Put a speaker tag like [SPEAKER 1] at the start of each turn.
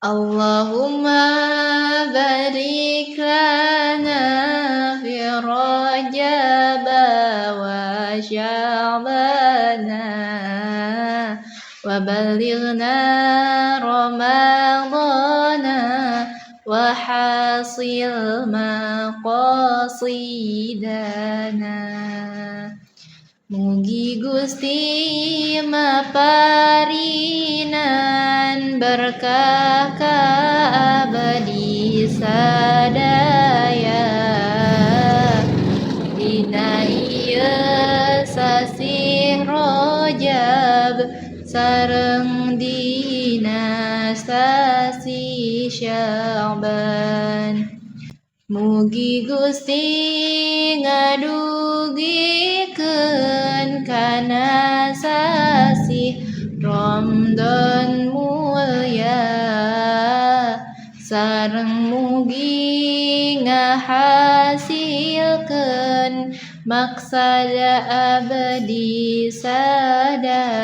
[SPEAKER 1] Allahumma barik lana fi Rajab wa Sya'bana wa balighna Ramadana wa hasil maqasidana. Mugi Gusti maparinan berkah abadi sadaya dina ieu sasi Rajab sareng dina sasi Sya'ban. Mugi Gusti ngadugikeun kana sasi Ramadan mulya sareng mugi ngahasilkeun maksada abdi sadayana.